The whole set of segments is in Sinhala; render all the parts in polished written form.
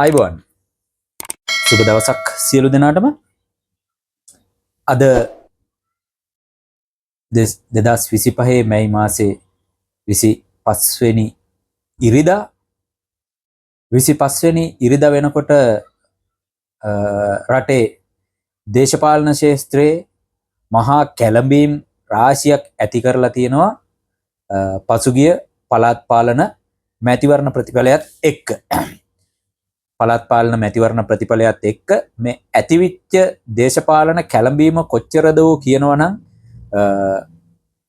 අයිබෝන් සුබ දවසක් සියලු දෙනාටම අද 2025 මැයි මාසේ 25 වෙනි ඉරිදා 25 වෙනි ඉරිදා වෙනකොට රටේ දේශපාලන ශාස්ත්‍රයේ මහා කැළඹීම් රාශියක් ඇති කරලා තියෙනවා පසුගිය පළාත් පාලන මැතිවරණ ප්‍රතිඵලයත් එක්ක පළාත් පාලන මැතිවරණ ප්‍රතිඵලයත් එක්ක මේ ඇතිවිච්ච දේශපාලන කැළඹීම කොච්චරද කියනවනම්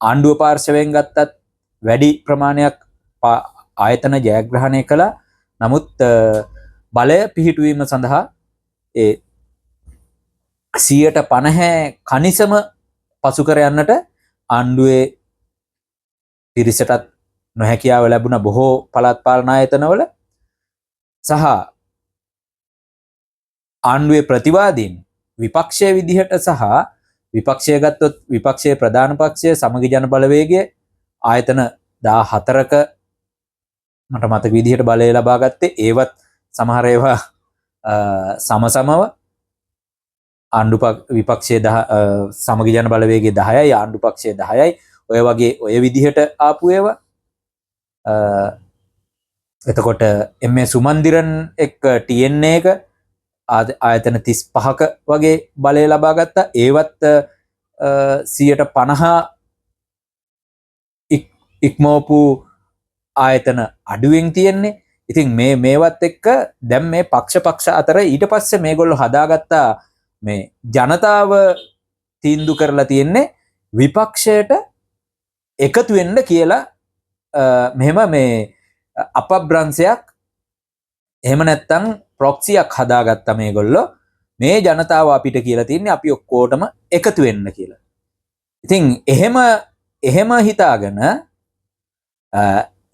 ආණ්ඩුව පාර්ශවයෙන් ගත්තත් වැඩි ප්‍රමාණයක් ආයතන ජයග්‍රහණය කළා. නමුත් බලය පිහිටුවීම සඳහා ඒ 50% කනිසම පසු කර යන්නට ආණ්ඩුවේ පිරිසටත් නොහැකියාව ලැබුණ බොහෝ පළාත් පාලන ආයතනවල සහ ආණ්ඩුවේ ප්‍රතිවාදීන් විපක්ෂයේ විදිහට සහ විපක්ෂය ගත්තොත් විපක්ෂයේ ප්‍රධාන පක්ෂය සමගි ජන බලවේගය ආයතන 14ක මට මතක විදිහට බලය ලබා ගත්තේ ඒවත් සමහර ඒවා සමසමව ආණ්ඩු විපක්ෂයේ සමගි ජන බලවේගයේ 10යි ආණ්ඩු පක්ෂයේ 10යි ඔය වගේ ඔය විදිහට ආපු ඒවා එතකොට එම්.ඒ. සුමන්දිරන් එක්ක TNA එක ආයතන 35ක වගේ බලය ලබා ගත්තා. ඒවත් 50% ඉක්මවපු ආයතන අඩුවෙන් තියෙන්නේ. ඉතින් මේවත් එක්ක දැන් මේ පක්ෂ අතර ඊට පස්සේ මේගොල්ලෝ හදාගත්තා මේ ජනතාව තීන්දුව කරලා තියෙන්නේ විපක්ෂයට එකතු වෙන්න කියලා මෙහෙම මේ අපබ්‍රංශයක් එහෙම නැත්නම් ප්‍රොක්සියක් හදාගත්තා මේගොල්ලෝ. මේ ජනතාව අපිට කියලා තියන්නේ අපි ඔක්කොටම එකතු වෙන්න කියලා. ඉතින් එහෙම හිතාගෙන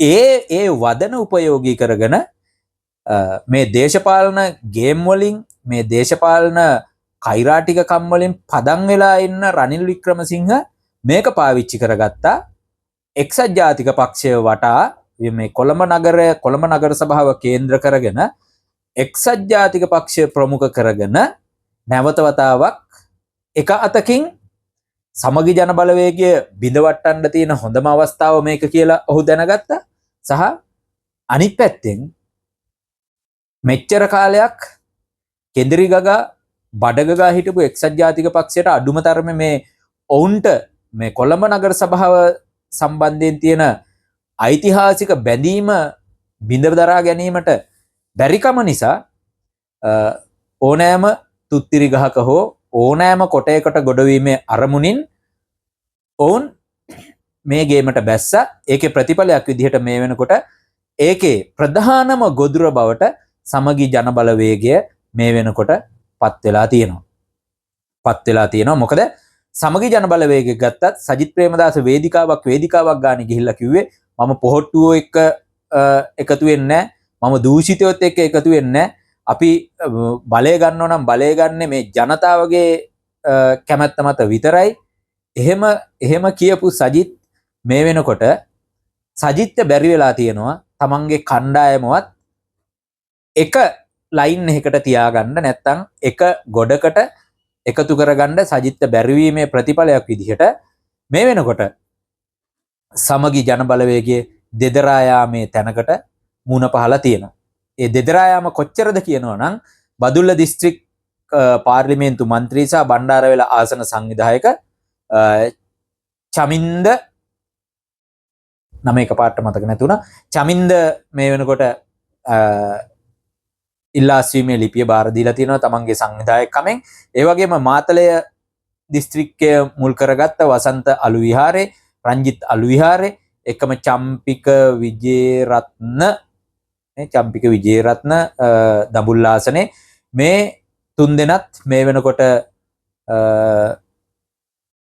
ඒ වදන උපයෝගී කරගෙන මේ දේශපාලන ගේම් වලින් මේ දේශපාලන කෛරාටිකකම් වලින් පදන් වෙලා ඉන්න රනිල් වික්‍රමසිංහ මේක පාවිච්චි කරගත්තා. එක්සත් ජාතික පක්ෂය වටා මේ කොළඹ නගර සභාව කේන්ද්‍ර කරගෙන එක්සත් ජාතික පක්ෂය ප්‍රමුඛ කරගෙන නැවත වතාවක් එක අතකින් සමගි ජන බලවේගය බිඳවට්ටන්න තියෙන හොඳම අවස්ථාව මේක කියලා ඔහු දැනගත්තා. සහ අනිත් පැත්තෙන් මෙච්චර කාලයක් කෙඳිරි ගගා බඩ ගගා හිටපු එක්සත් ජාතික පක්ෂයට අඩුම තරමේ මේ ඔවුන්ට මේ කොළඹ නගර සභාව සම්බන්ධයෙන් තියෙන ඓතිහාසික බැඳීම බිඳදරා ගැනීමට බැරිකම නිසා ඕනෑම තුත්තිරි ගහක හෝ ඕනෑම කොටයකට ගොඩවීමේ අරමුණින් ඔවුන් මේ ගේමට බැස්සා. ඒකේ ප්‍රතිඵලයක් විදිහට මේ වෙනකොට ඒකේ ප්‍රධානම ගොදුර බවට සමගි ජන බලවේගය මේ වෙනකොට පත් වෙලා තියෙනවා. මොකද සමගි ජන බලවේගය ගත්තත් සජිත් ප්‍රේමදාස වේදිකාවක් ගානේ ගිහිල්ලා කිව්වේ මම පොහොට්ටුව එක්ක එකතු වෙන්නේ නැහැ. මම දූෂිතයොත් එක්ක එකතු වෙන්නේ අපි බලය ගන්නව නම් බලය ගන්න මේ ජනතාවගේ කැමැත්ත මත විතරයි. එහෙම කියපු සජිත් මේ වෙනකොට සජිත්ට බැරි වෙලා තියෙනවා තමන්ගේ කණ්ඩායමවත් එක ලයින් එකකට තියාගන්න නැත්නම් එක ගොඩකට එකතු කරගන්න සජිත්ට බැරිවීමේ ප්‍රතිඵලයක් විදිහට මේ වෙනකොට සමගි ජන බලවේගයේ දෙදරා යාමේ තැනකට මුණ පහලා තියෙනවා. ඒ දෙදරා යාම කොච්චරද කියනවා නම් බදුල්ල දිස්ත්‍රික් පාර්ලිමේන්තු මන්ත්‍රී සහ බණ්ඩාරවෙල ආසන සංවිධායක චමින්ද නම එකපාරට මතක නැතුණා. චමින්ද මේ වෙනකොට ඉල්ලාස්වීමේ ලිපිය බාර දීලා තියෙනවා තමන්ගේ සංවිධායකකමෙන්. ඒ වගේම මාතලය දිස්ත්‍රික්කය මුල් කරගත්ත වසන්ත අලු විහාරේ රංජිත් අලු විහාරේ එකම චම්පික විජේරත්න දඹුල්ලාසනේ මේ තුන් දෙනත් මේ වෙනකොට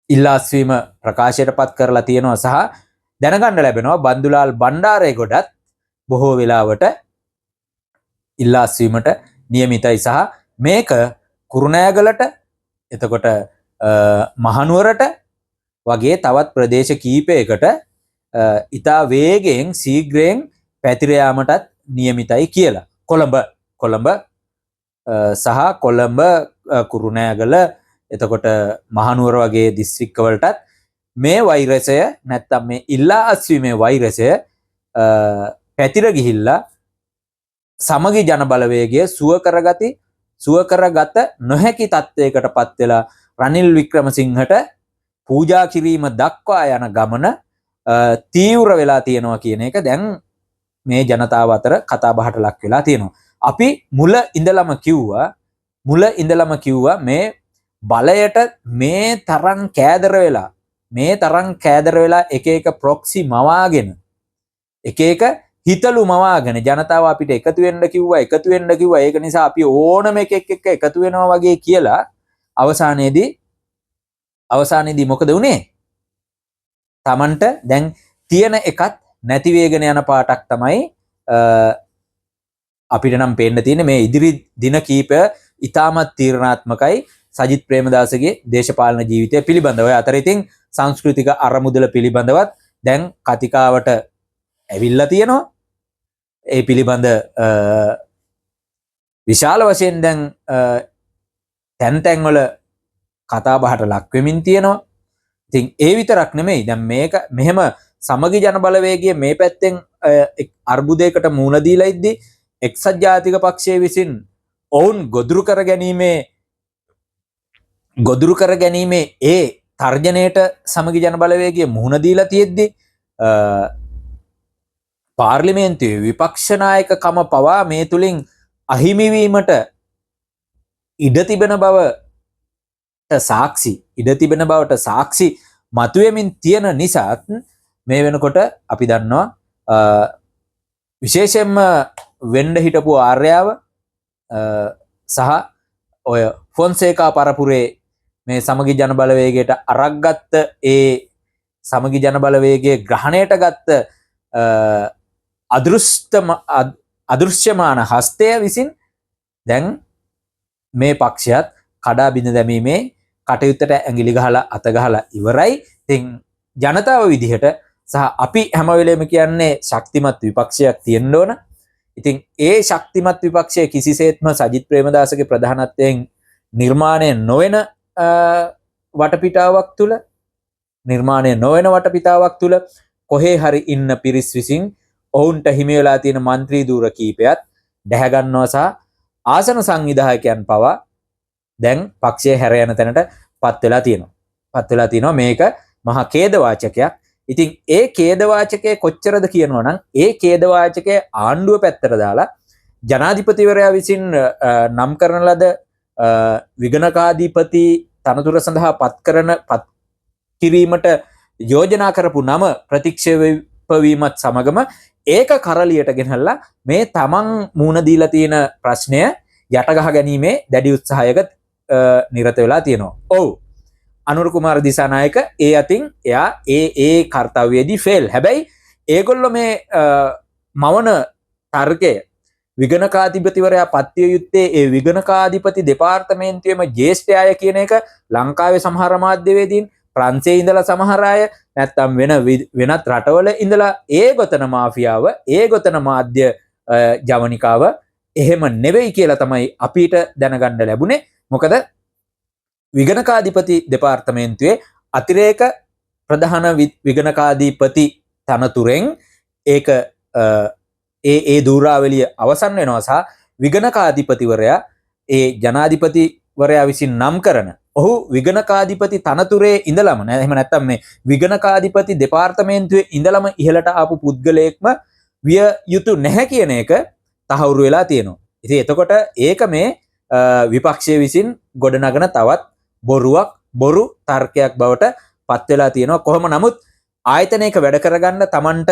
ඉල්ලාස්වීම ප්‍රකාශයට පත් කරලා තියෙනවා. සහ දැනගන්න ලැබෙනවා බන්දුලාල් බණ්ඩාරේ ගොඩත් බොහෝ වෙලාවට ඉල්ලාස්වීමට නියමිතයි. සහ මේක කුරුණෑගලට එතකොට මහනුවරට වගේ තවත් ප්‍රදේශ කීපයකට ඉතා වේගයෙන් ශීඝ්‍රයෙන් පැතිර යාමටත් නියමිතයි කියලා. කොළඹ සහ කොළඹ කුරුණෑගල එතකොට මහනුවර වගේ දිස්ත්‍රික්කවලටත් මේ වෛරසය නැත්තම් මේ ඉල්ලා අස්වීමේ වෛරසය පැතිර ගිහිල්ලා සමගි ජන බලවේගය සුව කරගත නොහැකි තත්ත්වයකට පත් වෙලා රනිල් වික්‍රමසිංහට පූජා කිරීම දක්වා යන ගමන තීව්‍ර වෙලා තියෙනවා කියන එක දැන් මේ ජනතාව අතර කතා බහට ලක් වෙලා තියෙනවා. අපි මුල ඉඳලම කිව්වා මේ බලයට මේ තරම් කෑදර වෙලා එක ප්‍රොක්සි මවාගෙන එක හිතලු මවාගෙන ජනතාව අපිට එකතු වෙන්න කිව්වා ඒක නිසා අපි ඕනම එකෙක් එක්ක එකතු වෙනවා වගේ කියලා අවසානයේදී මොකද වුනේ? Tamanට දැන් තියෙන එකත් නැති වේගන යන පාටක් තමයි අපිට නම් පේන්න තියෙන්නේ. මේ ඉදිරි දින කීපය ඉතාමත් තීරණාත්මකයි සජිත් ප්‍රේමදාසගේ දේශපාලන ජීවිතය පිළිබඳව. ඔය අතර ඉතින් සංස්කෘතික අරමුදල පිළිබඳවත් දැන් කතිකාවට ඇවිල්ලා තියෙනවා. ඒ පිළිබඳ විශාල වශයෙන් දැන් තැන් වල කතා බහට ලක් වෙමින් තියෙනවා. ඉතින් ඒ විතරක් නෙමෙයි දැන් මේක මෙහෙම සමගි ජන බලවේගයේ මේ පැත්තෙන් අර්බුදයකට මුහුණ දීලා ඉද්දි එක්සත් ජාතික පක්ෂයේ විසින් ඔවුන් ගොදුරු කර ගැනීමේ ඒ තර්ජනයට සමගි ජන බලවේගයේ මුහුණ දීලා තියෙද්දි පාර්ලිමේන්තුවේ විපක්ෂ නායකකම පවා මේ තුලින් අහිමි වීමට ඉඩ තිබෙන බවට සාක්ෂි මතුවෙමින් තියෙන නිසාත් මේ වෙනකොට අපි දන්නවා විශේෂයෙන්ම වෙන්න හිටපු ආර්යාව සහ ඔය ෆොන්සේකා පරපුරේ මේ සමගි ජන බලවේගයට අරක්ගත්ත ඒ සමගි ජන බලවේගයේ ග්‍රහණයට ගත්ත අදෘශ්‍යමාන හස්තය විසින් දැන් මේ පක්ෂයත් කඩා බිඳ දැමීමේ කටයුත්තට ඇඟිලි ගහලා අත ගහලා ඉවරයි. ඉතින් ජනතාව විදිහට සහ අපි හැම වෙලේම කියන්නේ ශක්තිමත් විපක්ෂයක් තියෙන්න ඕන. ඉතින් ඒ ශක්තිමත් විපක්ෂය කිසිසේත්ම සජිත් ප්‍රේමදාසගේ ප්‍රධානත්වයෙන් නිර්මාණය නොවන වටපිටාවක් තුල කොහේ හරි ඉන්න පිරිස් විසින් ඔවුන්ට හිමි වෙලා තියෙන മന്ത്രി ධූර කීපයත් දැහැ ගන්නවා සහ ආසන සංවිධායකයන් පවා දැන් පක්ෂයේ හැර යන තැනට පත් වෙලා තියෙනවා. මේක මහා ඛේදවාචකයක්. ඉතින් ඒ ඛේදවාචකයේ කොච්චරද කියනවා නම් ඒ ඛේදවාචකයේ ආණ්ඩුව පැත්තට දාලා ජනාධිපතිවරයා විසින් නම් කරන ලද විගණකාධිපති තනතුර සඳහා පත් කිරීමට යෝජනා කරපු නම ප්‍රතික්ෂේප වීමත් සමගම ඒක කරලියට ගෙනල්ලා මේ තමන් මූණ දීලා තියෙන ප්‍රශ්නය යට ගහ ගැනීමේ දැඩි උත්සාහයක නිරත වෙලා තියෙනවා. ඔව්. අනුර කුමාර දිසානායක ඒ අතින් එයා ඒ කාර්යයේදී ෆේල්. හැබැයි ඒගොල්ලෝ මේ මවන තර්කය විගණකාධිපතිවරයා පත්විය යුත්තේ ඒ විගණකාධිපති දෙපාර්තමේන්තුවේම ජ්‍යෙෂ්ඨ අය කියන එක ලංකාවේ සමහර මාධ්‍යවේදීන් ප්‍රංශයේ ඉඳලා සමහර අය නැත්තම් වෙනත් රටවල ඉඳලා ඒ ගොතන මාෆියාව ඒ ගොතන මාධ්‍ය ජවනිකාව එහෙම නෙවෙයි කියලා තමයි අපිට දැනගන්න ලැබුණේ. මොකද විගණකාධිපති දෙපාර්තමේන්තුවේ අතිරේක ප්‍රධාන විගණකාධිපති තනතුරෙන් ඒක ඒ දූරාවලිය අවසන් වෙනවා සහ විගණකාධිපතිවරයා ඒ ජනාධිපතිවරයා විසින් නම් කරන ඔහු විගණකාධිපති තනතුරේ ඉඳලම එහෙම නැත්නම් මේ විගණකාධිපති දෙපාර්තමේන්තුවේ ඉඳලම ඉහළට ආපු පුද්ගලයෙක්ම විය යුතු නැහැ කියන එක තහවුරු වෙලා තියෙනවා. ඉතින් එතකොට ඒක මේ විපක්ෂයේ විසින් ගොඩනගන තවත් බොරු තර්කයක් බවට පත් වෙලා තියෙනවා. කොහොම නමුත් ආයතනයක වැඩ කරගන්න Tamanට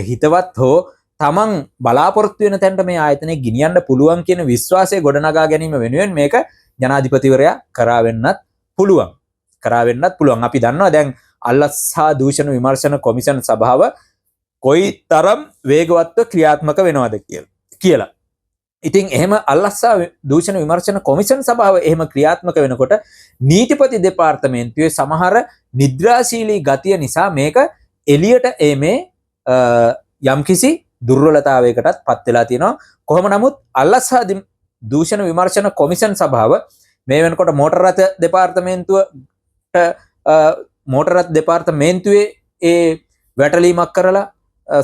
හිතවත් හෝ තමන් බලාපොරොත්තු වෙන තැනට මේ ආයතනය ගෙනියන්න පුළුවන් කියන විශ්වාසය ගොඩනගා ගැනීම වෙනුවෙන් මේක ජනාධිපතිවරයා කරා වෙන්නත් පුළුවන්. අපි දන්නවා දැන් අල්ලස් හා දූෂණ විමර්ශන කොමිෂන් සභාව කොයි තරම් වේගවත්ව ක්‍රියාත්මක වෙනවද කියලා. ඉතින් එහෙම අල්ලස් හා දූෂණ විමර්ශන කොමිෂන් සභාව එහෙම ක්‍රියාත්මක වෙනකොට නීතිපති දෙපාර්තමේන්තුවේ සමහර නිද්‍රාශීලී ගතිය නිසා මේක එළියට එමේ යම්කිසි දුර්වලතාවයකටත් පත් වෙලා තියෙනවා. කොහොම නමුත් අල්ලස් හා දූෂණ විමර්ශන කොමිෂන් සභාව මේ වෙනකොට මෝටර් රථ දෙපාර්තමේන්තුවේ ඒ වැටලීමක් කරලා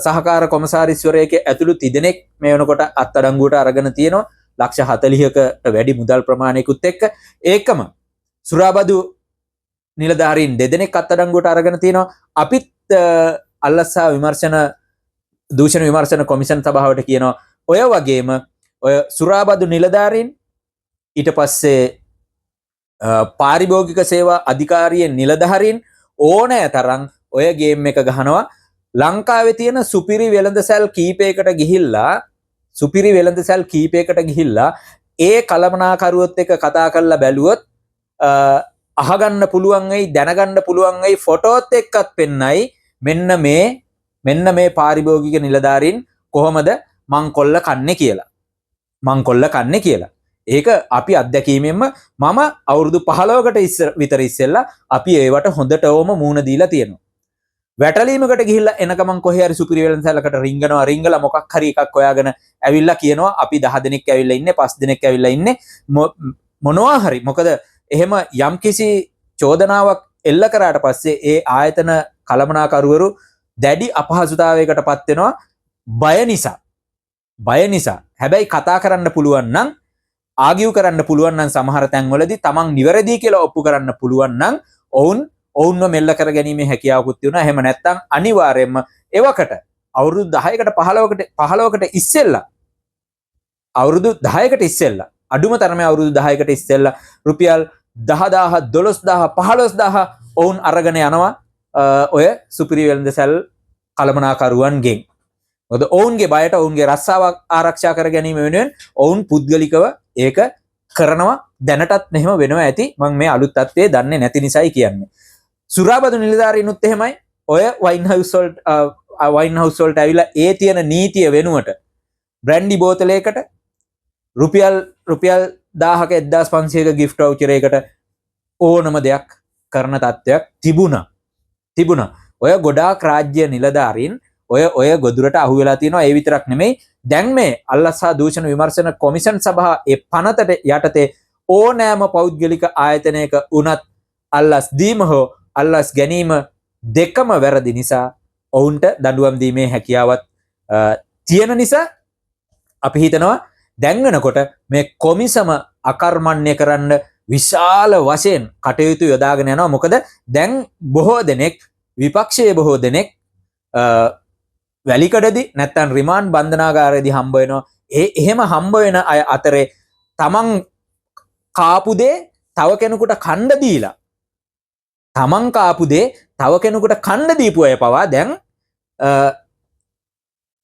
සහකාර කොමසාරිස්වරයෙක් ඇතුළු 3 දෙනෙක් මේ වෙනකොට අත්අඩංගුවට අරගෙන තියෙනවා. ලක්ෂ 40කට වැඩි මුදල් ප්‍රමාණයකුත් එක්ක. ඒකම සුරාබදු නිලධාරීන් 2 දෙනෙක් අත්අඩංගුවට අරගෙන තියෙනවා. අපිත් අල්ලස් හා දූෂණ විමර්ශන කොමිෂන් සභාවට කියනවා ඔය වගේම ඔය සුරාබදු නිලධාරීන් ඊට පස්සේ පාරිභෝගික සේවා අධිකාරියේ නිලධාරීන් ඕනෑ තරම් ඔය ගේම් එක ගහනවා. ලංකාවේ තියෙන සුපිරි වෙළඳසැල් කීපයකට ගිහිල්ලා ඒ කළමනාකරුවොත් එක්ක කතා කරලා බැලුවොත් අහගන්න පුළුවන් වෙයි, දැනගන්න පුළුවන් වෙයි, ෆොටෝත් එක්කත් පෙන්නයි මෙන්න මේ පාරිභෝගික නිලධාරීන් කොහොමද මංකොල්ල කන්නේ කියලා. ඒක අපි අත්දැකීමෙන්ම මම අවුරුදු 15කට විතර ඉස්සෙල්ලා අපි ඒවට හොඳටම මූණ දීලා තියෙනවා. වැටලීමකට ගිහිල්ලා එන ගමන් කොහේ හරි සුපිරි වෙළඳසැලකට රිංගලා මොකක් හරි එකක් හොයාගෙන ඇවිල්ලා කියනවා අපි 10 දෙනෙක් ඇවිල්ලා ඉන්නේ 5 දෙනෙක් ඇවිල්ලා ඉන්නේ මොනවා හරි. මොකද එහෙම යම්කිසි චෝදනාවක් එල්ල කරාට පස්සේ ඒ ආයතන කළමනාකරුවරු දැඩි අපහසුතාවයකටපත් වෙනවා බය නිසා. හැබැයි කතා කරන්න පුළුවන් නම් ආගිව් කරන්න පුළුවන් නම් සමහර තැන්වලදී තමන් නිවැරදි කියලා ඔප්පු කරන්න පුළුවන් නම් ඔවුන්ව මෙල්ල කර ගැනීමේ හැකියාවකුත් තියෙනවා. එහෙම නැත්නම් අනිවාර්යයෙන්ම එවකට අවුරුදු 15කට ඉස්සෙල්ලා අඩුම තරමේ අවුරුදු 10කට ඉස්සෙල්ලා රුපියල් 10000 12000 15000 ඔවුන් අරගෙන යනවා ඔය සුපිරි වෙළඳසැල් කළමනාකරුවන්ගෙන්. මොකද ඔවුන්ගේ බයට ඔවුන්ගේ රස්සාව ආරක්ෂා කර ගැනීම වෙනුවෙන් ඔවුන් පුද්ගලිකව ඒක කරනවා. දැනටත් මෙහෙම වෙනවා ඇති. මම මේ අලුත් තත්ත්වයේ දන්නේ නැති නිසායි කියන්නේ. සුරාබදු නිලධාරීනුත් එහෙමයි. ඔය වයින් හවුස් වලට ඇවිල්ලා ඒ තියෙන නීතිය වෙනුවට බ්‍රැන්ඩි බෝතලයකට රුපියල් 1000ක 1500ක gift voucher එකකට ඕනම දෙයක් කරන තත්ත්වයක් තිබුණා. ඔය ගොඩාක් රාජ්‍ය නිලධාරීන් ඔය ගොදුරට අහු වෙලා තියෙනවා. ඒ විතරක් නෙමෙයි දැන් මේ අල්ලස් හා දූෂණ විමර්ශන කොමිෂන් සභාව ඒ පනතට යටතේ ඕනෑම පෞද්ගලික ආයතනයක උනත් අල්ලස් දීම හෝ අල්ලස් ගැනීම දෙකම වැරදි නිසා ඔවුන්ට දඬුවම් දීමේ හැකියාවක් තියෙන නිසා අපි හිතනවා දැන් වෙනකොට මේ කොමිසම අකර්මණ්‍ය කරන්න විශාල වශයෙන් කටයුතු යොදාගෙන යනවා. මොකද දැන් විපක්ෂයේ බොහෝ දෙනෙක් වැලිකඩදී නැත්තම් රිමාන්ඩ් බන්ධනාගාරයේදී හම්බ වෙනවා. එහෙම හම්බ වෙන අය අතරේ තමන් කාපු දේ තව කෙනෙකුට කණ්ඩ දීලා දීපු අය පවා දැන්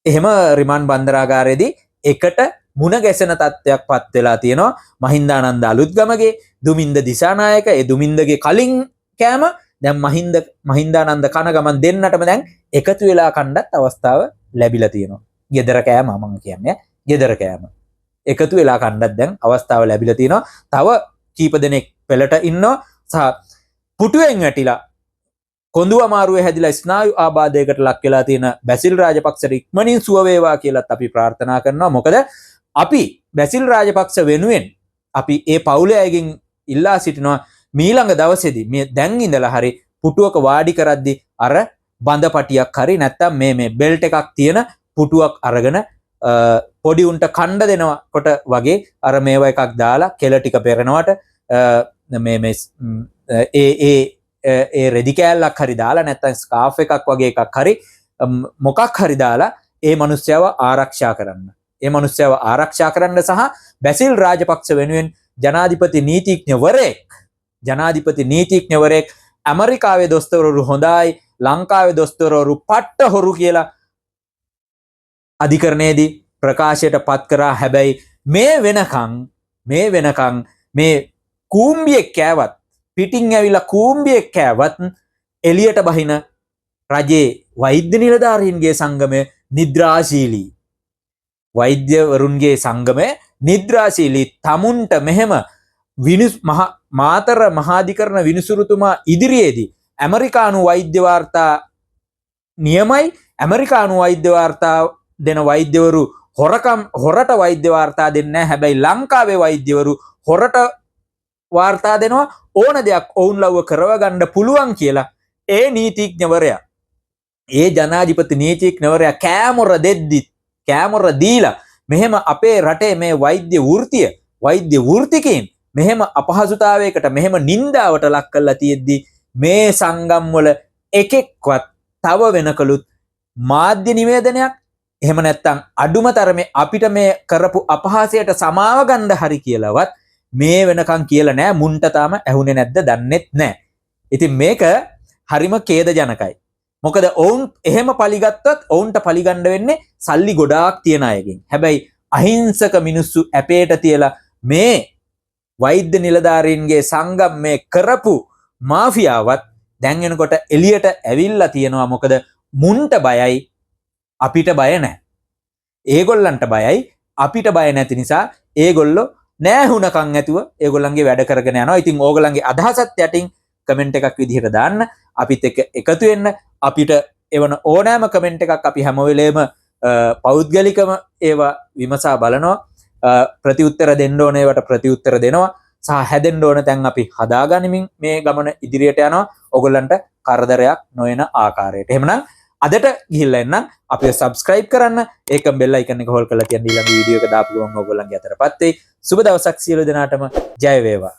එහෙම රිමාන්ඩ් බන්ධනාගාරයේදී එකට මුණ ගැසෙන තත්ත්වයක් පත් වෙලා තියෙනවා. මහින්දානන්ද අලුත්ගමගේ දුමින්ද දිසානායක ඒ දුමින්දගේ කලින් කෑම දැන් මහින්දානන්ද කන ගමන් දෙන්නටම දැන් එකතු වෙලා කණ්ඩත් අවස්ථාව ලැබිලා තියෙනවා. ගෙදර කෑම මම කියන්නේ ගෙදර කෑම. එකතු වෙලා කණ්ඩත් දැන් අවස්ථාව ලැබිලා තියෙනවා. තව කීප දෙනෙක් පෙළට ඉන්නවා. සහ පුටුවෙන් වැටිලා කොඳු අමාරුවේ හැදිලා ස්නායු ආබාධයකට ලක් වෙලා තියෙන බැසිල් රාජපක්ෂට ඉක්මනින් සුව වේවා කියලාත් අපි ප්‍රාර්ථනා කරනවා. මොකද අපි බැසිල් රාජපක්ෂ වෙනුවෙන් අපි ඒ පවුලේ අයගෙන් ඉල්ලා සිටිනවා මීළඟ දවසේදී මේ දැන් ඉඳලා හරි පුටුවක වාඩි කරද්දී අර බඳපටියක් හරි නැත්තම් මේ බෙල්ට් එකක් තියෙන පුටුවක් අරගෙන පොඩි උන්ට කණ්ඩ දෙනකොට වගේ අර මේවා එකක් දාලා කෙල ටික පෙරනවට ඒ රෙදි කෑල්ලක් හරි දාලා නැත්තම් ස්කාෆ් එකක් වගේ එකක් හරි මොකක් හරි දාලා ඒ මිනිස්සයව ආරක්ෂා කරන්න සහ බැසිල් රාජපක්ෂ වෙනුවෙන් ජනාධිපති නීතිඥවරයෙක් ඇමරිකාවේ දොස්තරවරු හොඳයි ලංකාවේ දොස්තරවරු පට්ට හොරු කියලා අධිකරණයේදී ප්‍රකාශයට පත් කරා. හැබැයි මේ වෙනකන් මේ කූම්බියෙක් කෑවත් පිටින් ඇවිල්ලා කූම්බියෙක් කෑවත් එළියට බහින රජයේ වෛද්‍ය නිලධාරීන්ගේ සංගමය නිද්‍රාශීලී. වෛද්‍යවරුන්ගේ සංගමය නිද්‍රාශීලී. තමුන්ට මෙහෙම මාතර මහාධිකරණ විනිසුරුතුමා ඉදිරියේදී ඇමරිකානු වෛද්‍ය වාර්තා නියමයි. ඇමරිකානු වෛද්‍ය වාර්තා දෙන වෛද්‍යවරු හොරට වෛද්‍ය වාර්තා දෙන්නේ නැහැ. හැබැයි ලංකාවේ වෛද්‍යවරු හොරට වාර්තා දෙනවා ඕන දෙයක් ඔවුන් ලව්ව කරව ගන්න පුළුවන් කියලා. ඒ නීතිඥවරයා, ඒ ජනාධිපති නීතිඥවරයා කෑමොර දීලා මෙහෙම අපේ රටේ මේ වෛද්‍ය වෘත්තිකයින් මෙහෙම අපහසුතාවයකට මෙහෙම නින්දාවට ලක් කරලා තියෙද්දි මේ සංගම් වල එකෙක්වත් තව වෙනකලුත් මාධ්‍ය නිවේදනයක් එහෙම නැත්තම් අඩුම තරමේ අපිට මේ කරපු අපහාසයට සමාව ගන්න හරි කියලාවත් මේ වෙනකන් කියලා නෑ. මුන්ට තාම ඇහුනේ නැද්ද දන්නෙත් නෑ. ඉතින් මේක හරිම ඛේදජනකයි. මොකද ඔවුන් එහෙම පලිගත්තොත් ඔවුන්ට පලිගන්න වෙන්නේ සල්ලි ගොඩාක් තියන අයගෙන්. හැබැයි අහිංසක මිනිස්සු ඇපේට තියලා මේ වෛද්‍ය නිලධාරීන්ගේ සංගම් මේ කරපු මාෆියාවත් දැන් එනකොට එළියට ඇවිල්ලා තියෙනවා. මොකද මුන්ට බයයි, අපිට බය නැහැ. ඒගොල්ලන්ට බයයි, අපිට බය නැති නිසා ඒගොල්ලෝ නෑහුණකම් ඇතුව ඒගොල්ලන්ගේ වැඩ කරගෙන යනවා. ඉතින් ඕගොල්ලන්ගේ අදහසත් යටින් කමෙන්ට් එකක් විදිහට දාන්න, අපිත් එක්ක එකතු වෙන්න. අපිට එවන ඕනෑම කමෙන්ට් එකක් අපි හැම වෙලේම පෞද්ගලිකව ඒවා විමසා බලනවා. ප්‍රතිඋත්තර දෙන්න ඕන ඒවට ප්‍රතිඋත්තර දෙනවා. සහ හැදෙන්න ඕන තැන් අපි හදාගනිමින් මේ ගමන ඉදිරියට යනවා. ඕගොල්ලන්ට කරදරයක් නොවන ආකාරයට. එහෙමනම් අදට ගිහිල්ලා එන්නම්. අපිව subscribe කරන්න. ඒකම bell icon එක හොල් කරලා තියන්න ඊළඟ වීඩියෝ එක දාපු ගමන් ඕගොල්ලන්ගේ අතරපත් වෙයි. සුබ දවසක් සියලු දෙනාටම. ජය වේවා.